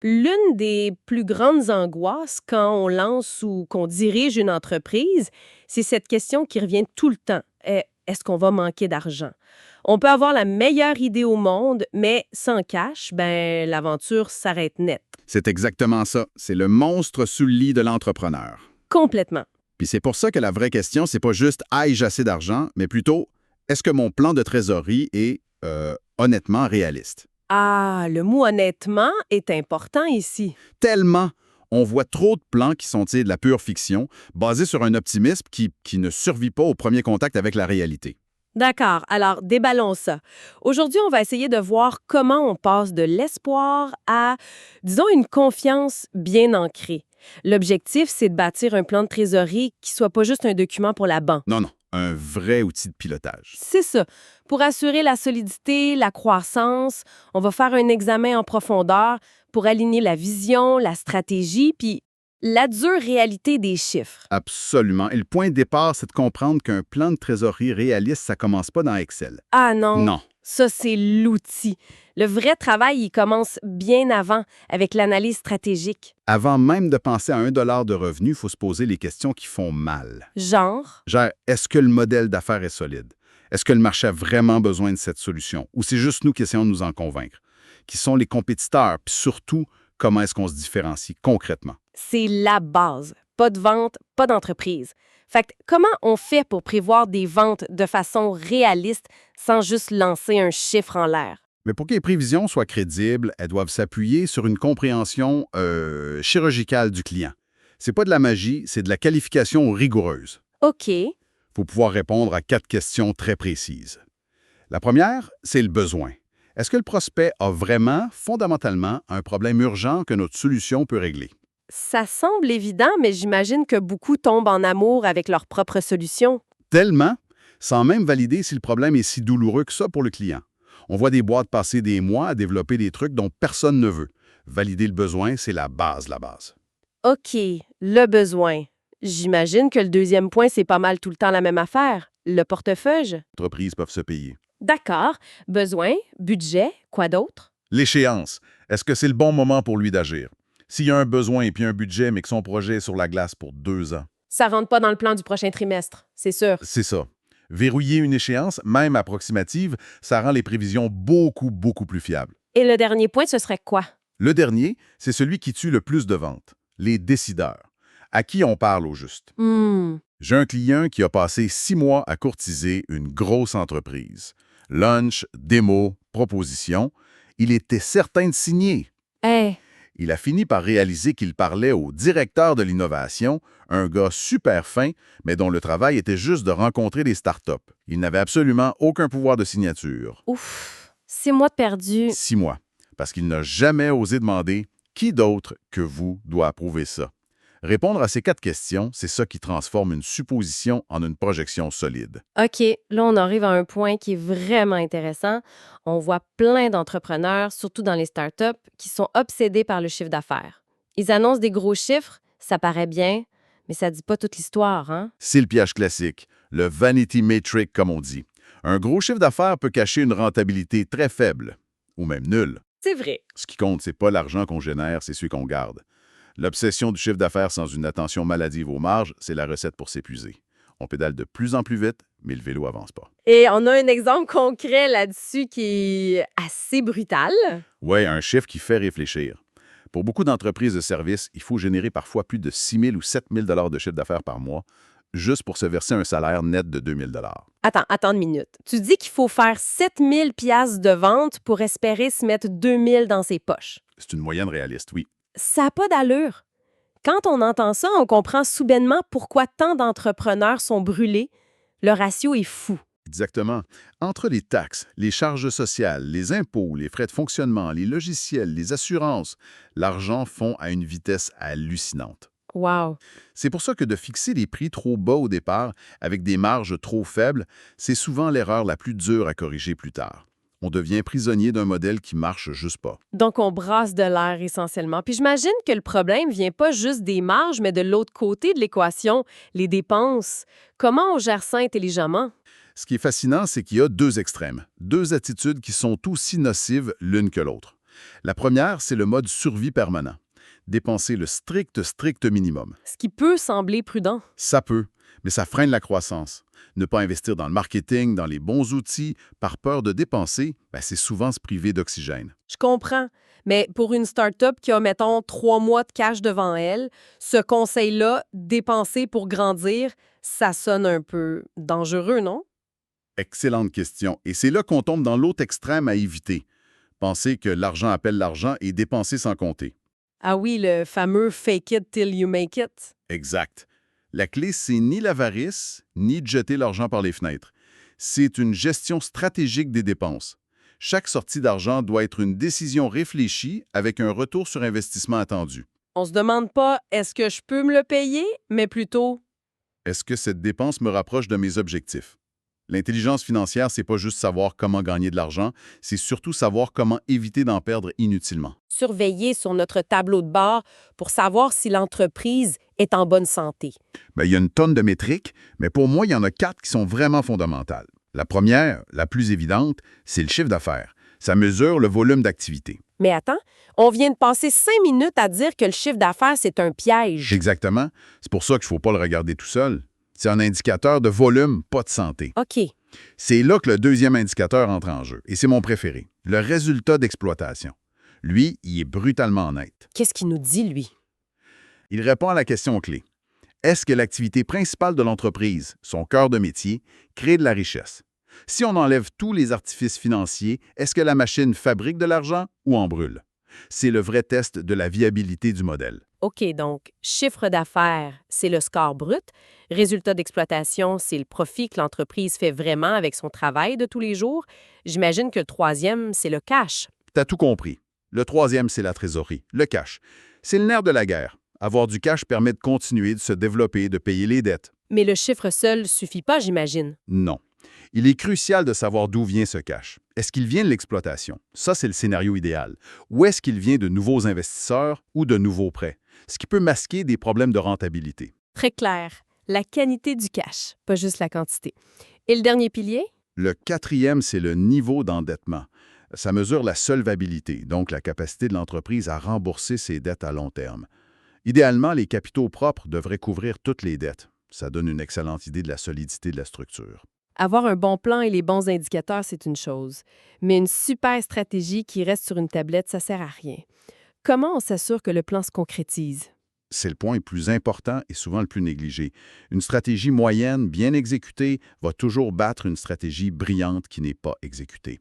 L'une des plus grandes angoisses quand on lance ou qu'on dirige une entreprise, c'est cette question qui revient tout le temps. Est-ce qu'on va manquer d'argent? On peut avoir la meilleure idée au monde, mais sans cash, l'aventure s'arrête net. C'est exactement ça. C'est le monstre sous le lit de l'entrepreneur. Complètement. Puis c'est pour ça que la vraie question, c'est pas juste ai-je assez d'argent, mais plutôt est-ce que mon plan de trésorerie est honnêtement réaliste? Ah, le mot honnêtement est important ici. Tellement on voit trop de plans qui sont de la pure fiction, basés sur un optimisme qui ne survit pas au premier contact avec la réalité. D'accord, alors déballons ça. Aujourd'hui, on va essayer de voir comment on passe de l'espoir à, disons, une confiance bien ancrée. L'objectif, c'est de bâtir un plan de trésorerie qui soit pas juste un document pour la banque. Non, non, un vrai outil de pilotage. C'est ça. Pour assurer la solidité, la croissance, on va faire un examen en profondeur pour aligner la vision, la stratégie, puis la dure réalité des chiffres. Absolument. Et le point de départ, c'est de comprendre qu'un plan de trésorerie réaliste, ça commence pas dans Excel. Ah non, Non. ça c'est l'outil. Le vrai travail, il commence bien avant, avec l'analyse stratégique. Avant même de penser à 1 $ de revenu, il faut se poser les questions qui font mal. Genre, Genre, est-ce que le modèle d'affaires est solide? Est-ce que le marché a vraiment besoin de cette solution? Ou c'est juste nous qui essayons de nous en convaincre? Qui sont les compétiteurs? Puis surtout, comment est-ce qu'on se différencie concrètement? c'est la base. Pas de vente, pas d'entreprise. Fait que comment on fait pour prévoir des ventes de façon réaliste sans juste lancer un chiffre en l'air? Mais pour que les prévisions soient crédibles, elles doivent s'appuyer sur une compréhension chirurgicale du client. C'est pas de la magie, c'est de la qualification rigoureuse. OK. Il faut pouvoir répondre à 4 questions très précises. La première, c'est le besoin. Est-ce que le prospect a vraiment, fondamentalement, un problème urgent que notre solution peut régler? Ça semble évident, mais j'imagine que beaucoup tombent en amour avec leur propre solution. Tellement, sans même valider si le problème est si douloureux que ça pour le client. On voit des boîtes passer des mois à développer des trucs dont personne ne veut. Valider le besoin, c'est la base. OK, le besoin. J'imagine que le deuxième point, c'est pas mal tout le temps la même affaire. Le portefeuille. Les entreprises peuvent se payer. D'accord. Besoin, budget, quoi d'autre? L'échéance. Est-ce que c'est le bon moment pour lui d'agir? S'il y a un besoin et puis un budget, mais que son projet est sur la glace pour 2 ans. Ça rentre pas dans le plan du prochain trimestre, c'est sûr. C'est ça. Verrouiller une échéance, même approximative, ça rend les prévisions beaucoup, beaucoup plus fiables. Et le dernier point, ce serait quoi? Le dernier, c'est celui qui tue le plus de ventes, les décideurs. À qui on parle au juste? J'ai un client qui a passé 6 mois à courtiser une grosse entreprise. Lunch, démo, proposition. Il était certain de signer. Hey, Il a fini par réaliser qu'il parlait au directeur de l'innovation, un gars super fin, mais dont le travail était juste de rencontrer des startups. Il n'avait absolument aucun pouvoir de signature. ouf, 6 mois de perdu. 6 mois. Parce qu'il n'a jamais osé demander qui d'autre que vous doit approuver ça. Répondre à ces 4 questions, c'est ça qui transforme une supposition en une projection solide. OK, là, on arrive à un point qui est vraiment intéressant. On voit plein d'entrepreneurs, surtout dans les startups, qui sont obsédés par le chiffre d'affaires. Ils annoncent des gros chiffres, ça paraît bien, mais ça dit pas toute l'histoire, hein? C'est le piège classique, le vanity metric comme on dit. Un gros chiffre d'affaires peut cacher une rentabilité très faible, ou même nulle. C'est vrai. Ce qui compte, c'est pas l'argent qu'on génère, c'est celui qu'on garde. L'obsession du chiffre d'affaires sans une attention maladive aux marges, c'est la recette pour s'épuiser. On pédale de plus en plus vite, mais le vélo avance pas. Et on a un exemple concret là-dessus qui est assez brutal. Ouais, un chiffre qui fait réfléchir. Pour beaucoup d'entreprises de services, il faut générer parfois plus de 6 000 ou 7 000 $ de chiffre d'affaires par mois, juste pour se verser un salaire net de 2 000 $. Attends une minute. Tu dis qu'il faut faire 7000 piastres de vente pour espérer se mettre 2000 dans ses poches. C'est une moyenne réaliste, oui. Ça n'a pas d'allure. Quand on entend ça, on comprend soudainement pourquoi tant d'entrepreneurs sont brûlés. Le ratio est fou. Exactement. Entre les taxes, les charges sociales, les impôts, les frais de fonctionnement, les logiciels, les assurances, l'argent fond à une vitesse hallucinante. Wow. C'est pour ça que de fixer des prix trop bas au départ, avec des marges trop faibles, c'est souvent l'erreur la plus dure à corriger plus tard. On devient prisonnier d'un modèle qui marche juste pas. Donc, on brasse de l'air essentiellement. Puis j'imagine que le problème vient pas juste des marges, mais de l'autre côté de l'équation, les dépenses. Comment on gère ça intelligemment? Ce qui est fascinant, c'est qu'il y a 2 extrêmes, 2 attitudes qui sont aussi nocives l'une que l'autre. La première, c'est le mode survie permanent. Dépenser le strict minimum. Ce qui peut sembler prudent. Ça peut, mais ça freine la croissance. Ne pas investir dans le marketing, dans les bons outils, par peur de dépenser, c'est souvent se priver d'oxygène. Je comprends. Mais pour une start-up qui a, mettons, 3 mois de cash devant elle, ce conseil-là, dépenser pour grandir, ça sonne un peu dangereux, non? Excellente question. Et c'est là qu'on tombe dans l'autre extrême à éviter. Penser que l'argent appelle l'argent et dépenser sans compter. Ah oui, le fameux fake it till you make it. Exact. La clé, c'est ni l'avarice, ni de jeter l'argent par les fenêtres. C'est une gestion stratégique des dépenses. Chaque sortie d'argent doit être une décision réfléchie avec un retour sur investissement attendu. On se demande pas est-ce que je peux me le payer, mais plutôt Est-ce que cette dépense me rapproche de mes objectifs? L'intelligence financière, c'est pas juste savoir comment gagner de l'argent, c'est surtout savoir comment éviter d'en perdre inutilement. surveiller sur notre tableau de bord pour savoir si l'entreprise est en bonne santé. Il y a une tonne de métriques, mais pour moi, il y en a 4 qui sont vraiment fondamentales. La première, la plus évidente, c'est le chiffre d'affaires. Ça mesure le volume d'activité. Mais attends, on vient de passer 5 minutes à dire que le chiffre d'affaires, c'est un piège. Exactement. C'est pour ça qu'il ne faut pas le regarder tout seul. C'est un indicateur de volume, pas de santé. OK. C'est là que le deuxième indicateur entre en jeu, et c'est mon préféré, le résultat d'exploitation. Lui, il est brutalement honnête. Qu'est-ce qu'il nous dit, lui? Il répond à la question clé. Est-ce que l'activité principale de l'entreprise, son cœur de métier, crée de la richesse? Si on enlève tous les artifices financiers, est-ce que la machine fabrique de l'argent ou en brûle? C'est le vrai test de la viabilité du modèle. OK, donc, chiffre d'affaires, c'est le score brut. Résultat d'exploitation, c'est le profit que l'entreprise fait vraiment avec son travail de tous les jours. J'imagine que le troisième, c'est le cash. T'as tout compris. Le troisième, c'est la trésorerie, le cash. C'est le nerf de la guerre. Avoir du cash permet de continuer de se développer, de payer les dettes. Mais le chiffre seul suffit pas, j'imagine. Non. Il est crucial de savoir d'où vient ce cash. Est-ce qu'il vient de l'exploitation? Ça, c'est le scénario idéal. Ou est-ce qu'il vient de nouveaux investisseurs ou de nouveaux prêts? Ce qui peut masquer des problèmes de rentabilité. Très clair. La qualité du cash, pas juste la quantité. Et le dernier pilier? Le quatrième, c'est le niveau d'endettement. Ça mesure la solvabilité, donc la capacité de l'entreprise à rembourser ses dettes à long terme. Idéalement, les capitaux propres devraient couvrir toutes les dettes. Ça donne une excellente idée de la solidité de la structure. Avoir un bon plan et les bons indicateurs, c'est une chose. Mais une super stratégie qui reste sur une tablette, ça sert à rien. Comment on s'assure que le plan se concrétise? C'est le point le plus important et souvent le plus négligé. Une stratégie moyenne, bien exécutée, va toujours battre une stratégie brillante qui n'est pas exécutée.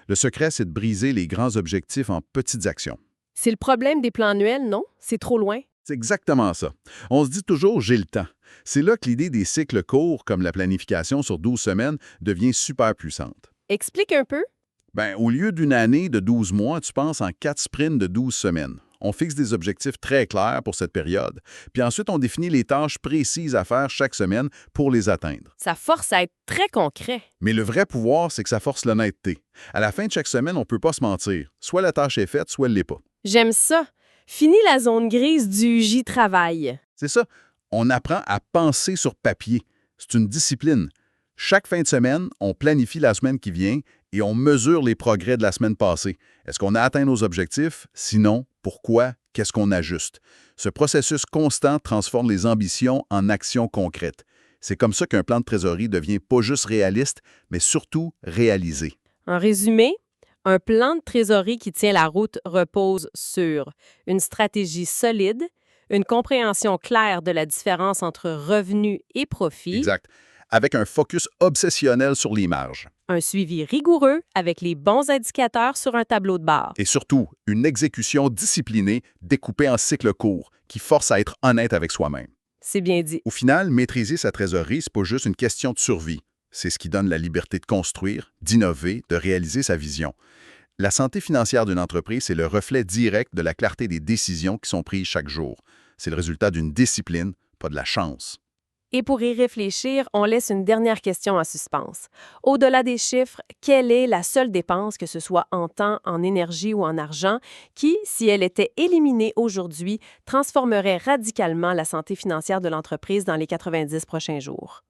Le secret, c'est de briser les grands objectifs en petites actions. C'est le problème des plans annuels, non? C'est trop loin. C'est exactement ça. On se dit toujours « j'ai le temps ». C'est là que l'idée des cycles courts, comme la planification sur 12 semaines, devient super puissante. Explique un peu. Au lieu d'une année de 12 mois, tu penses en 4 sprints de 12 semaines. On fixe des objectifs très clairs pour cette période, puis ensuite on définit les tâches précises à faire chaque semaine pour les atteindre. Ça force à être très concret. Mais le vrai pouvoir, c'est que ça force l'honnêteté. À la fin de chaque semaine, on ne peut pas se mentir. Soit la tâche est faite, soit elle ne l'est pas. J'aime ça. Fini la zone grise du j'y travaille. C'est ça. On apprend à penser sur papier. C'est une discipline. Chaque fin de semaine, on planifie la semaine qui vient et on mesure les progrès de la semaine passée. Est-ce qu'on a atteint nos objectifs? Sinon, pourquoi? Qu'est-ce qu'on ajuste? Ce processus constant transforme les ambitions en actions concrètes. C'est comme ça qu'un plan de trésorerie devient pas juste réaliste, mais surtout réalisé. En résumé, un plan de trésorerie qui tient la route repose sur une stratégie solide, une compréhension claire de la différence entre revenus et profits, Exact. Avec un focus obsessionnel sur les marges. un suivi rigoureux avec les bons indicateurs sur un tableau de bord. Et surtout, une exécution disciplinée découpée en cycles courts qui force à être honnête avec soi-même. C'est bien dit. Au final, maîtriser sa trésorerie, c'est pas juste une question de survie. C'est ce qui donne la liberté de construire, d'innover, de réaliser sa vision. La santé financière d'une entreprise, c'est le reflet direct de la clarté des décisions qui sont prises chaque jour. C'est le résultat d'une discipline, pas de la chance. Et pour y réfléchir, on laisse une dernière question en suspens. Au-delà des chiffres, quelle est la seule dépense, que ce soit en temps, en énergie ou en argent, qui, si elle était éliminée aujourd'hui, transformerait radicalement la santé financière de l'entreprise dans les 90 prochains jours?